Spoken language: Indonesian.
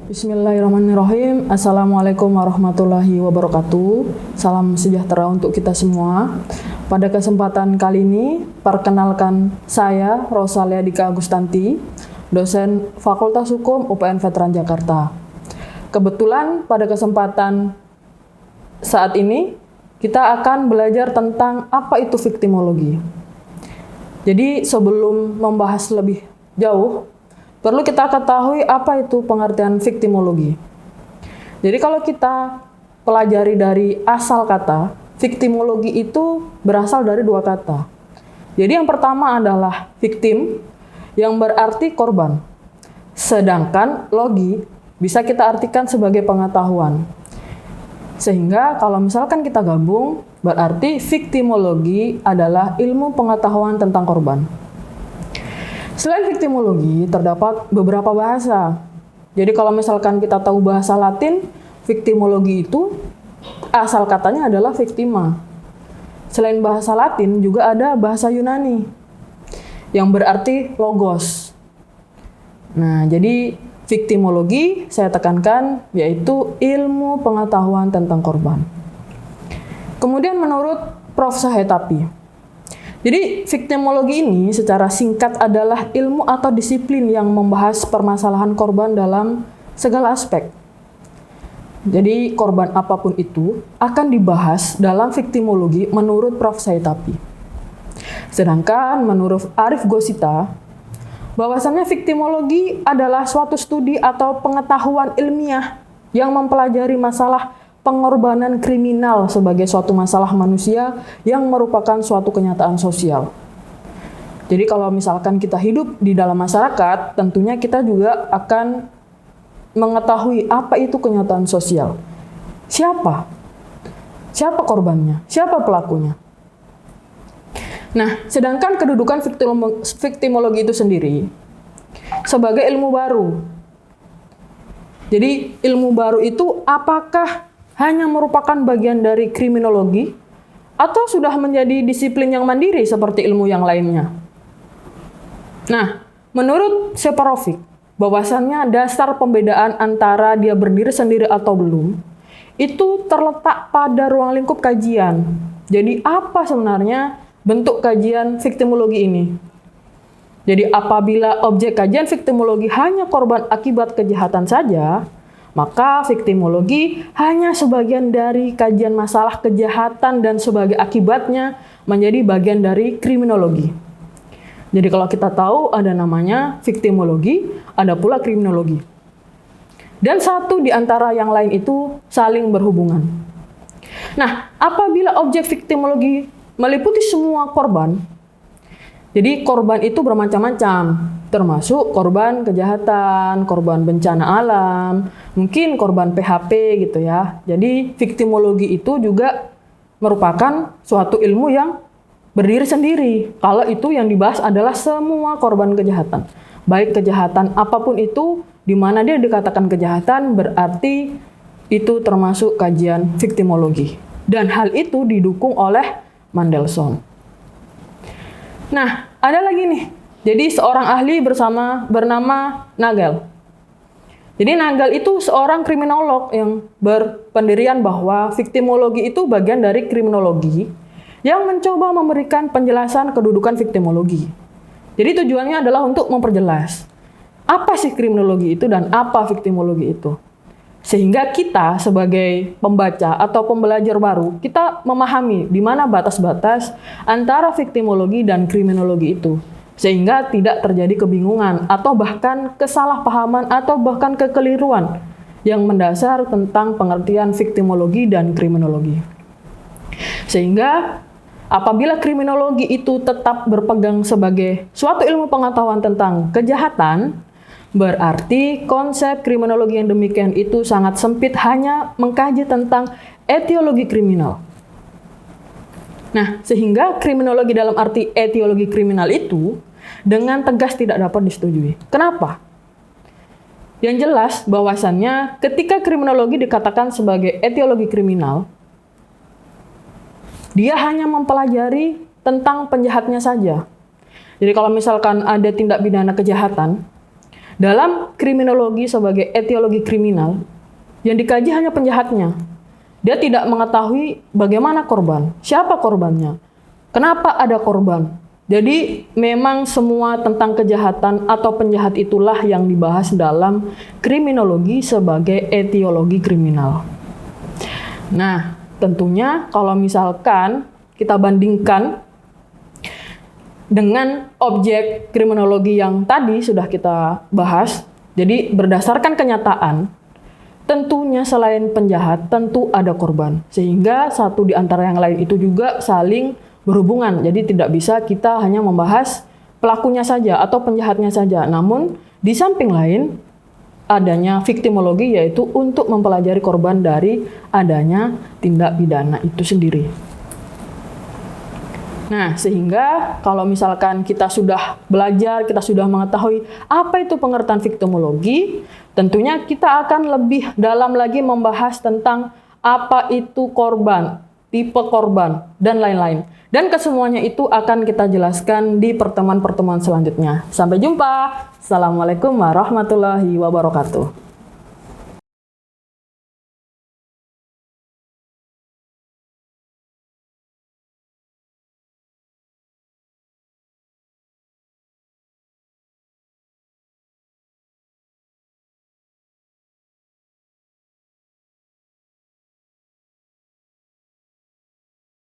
Bismillahirrahmanirrahim. Assalamualaikum warahmatullahi wabarakatuh. Salam sejahtera untuk kita semua. Pada kesempatan kali ini, perkenalkan saya Rosalia Dika Agustanti, dosen Fakultas Hukum UPN Veteran Jakarta. Kebetulan pada kesempatan saat ini, kita akan belajar tentang apa itu viktimologi. Jadi sebelum membahas lebih jauh, perlu kita ketahui apa itu pengertian viktimologi. Jadi kalau kita pelajari dari asal kata, viktimologi itu berasal dari dua kata. Jadi yang pertama adalah victim, yang berarti korban. Sedangkan logi bisa kita artikan sebagai pengetahuan. Sehingga kalau misalkan kita gabung, berarti viktimologi adalah ilmu pengetahuan tentang korban. Selain viktimologi, terdapat beberapa bahasa. Jadi kalau misalkan kita tahu bahasa Latin, viktimologi itu asal katanya adalah victima. Selain bahasa Latin, juga ada bahasa Yunani yang berarti logos. Nah, jadi viktimologi, saya tekankan, yaitu ilmu pengetahuan tentang korban. Kemudian menurut Prof. Sahetapi, jadi viktimologi ini secara singkat adalah ilmu atau disiplin yang membahas permasalahan korban dalam segala aspek. Jadi korban apapun itu akan dibahas dalam viktimologi menurut Prof. Sahetapi. Sedangkan menurut Arif Gosita, bahwasannya viktimologi adalah suatu studi atau pengetahuan ilmiah yang mempelajari masalah pengorbanan kriminal sebagai suatu masalah manusia yang merupakan suatu kenyataan sosial. Jadi kalau misalkan kita hidup di dalam masyarakat, tentunya kita juga akan mengetahui apa itu kenyataan sosial. Siapa? Siapa korbannya? Siapa pelakunya? Nah, sedangkan kedudukan viktimologi itu sendiri sebagai ilmu baru. Jadi, ilmu baru itu apakah hanya merupakan bagian dari kriminologi atau sudah menjadi disiplin yang mandiri seperti ilmu yang lainnya? Nah, menurut Separovic, bahwasannya dasar pembedaan antara dia berdiri sendiri atau belum, itu terletak pada ruang lingkup kajian. Jadi, apa sebenarnya bentuk kajian viktimologi ini? Jadi apabila objek kajian viktimologi hanya korban akibat kejahatan saja, maka viktimologi hanya sebagian dari kajian masalah kejahatan dan sebagai akibatnya menjadi bagian dari kriminologi. Jadi kalau kita tahu ada namanya viktimologi, ada pula kriminologi. Dan satu di antara yang lain itu saling berhubungan. Nah, apabila objek viktimologi meliputi semua korban, jadi korban itu bermacam-macam, termasuk korban kejahatan, korban bencana alam, mungkin korban PHP gitu ya. Jadi viktimologi itu juga merupakan suatu ilmu yang berdiri sendiri. Kalau itu yang dibahas adalah semua korban kejahatan. Baik kejahatan apapun itu, di mana dia dikatakan kejahatan, berarti itu termasuk kajian viktimologi. Dan hal itu didukung oleh Mandelson. Nah, ada lagi nih. Jadi seorang ahli bernama Nagel. Jadi Nagel itu seorang kriminolog yang berpendirian bahwa viktimologi itu bagian dari kriminologi yang mencoba memberikan penjelasan kedudukan viktimologi. Jadi tujuannya adalah untuk memperjelas apa sih kriminologi itu dan apa viktimologi itu. Sehingga kita sebagai pembaca atau pembelajar baru, kita memahami di mana batas-batas antara viktimologi dan kriminologi itu. Sehingga tidak terjadi kebingungan atau bahkan kesalahpahaman atau bahkan kekeliruan yang mendasar tentang pengertian viktimologi dan kriminologi. Sehingga apabila kriminologi itu tetap berpegang sebagai suatu ilmu pengetahuan tentang kejahatan, berarti konsep kriminologi yang demikian itu sangat sempit, hanya mengkaji tentang etiologi kriminal. Nah, sehingga kriminologi dalam arti etiologi kriminal itu dengan tegas tidak dapat disetujui. Kenapa? Yang jelas bahwasannya ketika kriminologi dikatakan sebagai etiologi kriminal, dia hanya mempelajari tentang penjahatnya saja. Jadi kalau misalkan ada tindak pidana kejahatan, Dalam kriminologi sebagai etiologi kriminal, yang dikaji hanya penjahatnya. Dia tidak mengetahui bagaimana korban, siapa korbannya, kenapa ada korban. Jadi memang semua tentang kejahatan atau penjahat itulah yang dibahas dalam kriminologi sebagai etiologi kriminal. Nah, tentunya kalau misalkan kita bandingkan dengan objek kriminologi yang tadi sudah kita bahas, jadi berdasarkan kenyataan, tentunya selain penjahat, tentu ada korban. Sehingga satu di antara yang lain itu juga saling berhubungan. Jadi tidak bisa kita hanya membahas pelakunya saja atau penjahatnya saja. Namun di samping lain adanya viktimologi, yaitu untuk mempelajari korban dari adanya tindak pidana itu sendiri. Nah, sehingga kalau misalkan kita sudah belajar, kita sudah mengetahui apa itu pengertian viktimologi, tentunya kita akan lebih dalam lagi membahas tentang apa itu korban, tipe korban, dan lain-lain. Dan kesemuanya itu akan kita jelaskan di pertemuan-pertemuan selanjutnya. Sampai jumpa. Assalamualaikum warahmatullahi wabarakatuh.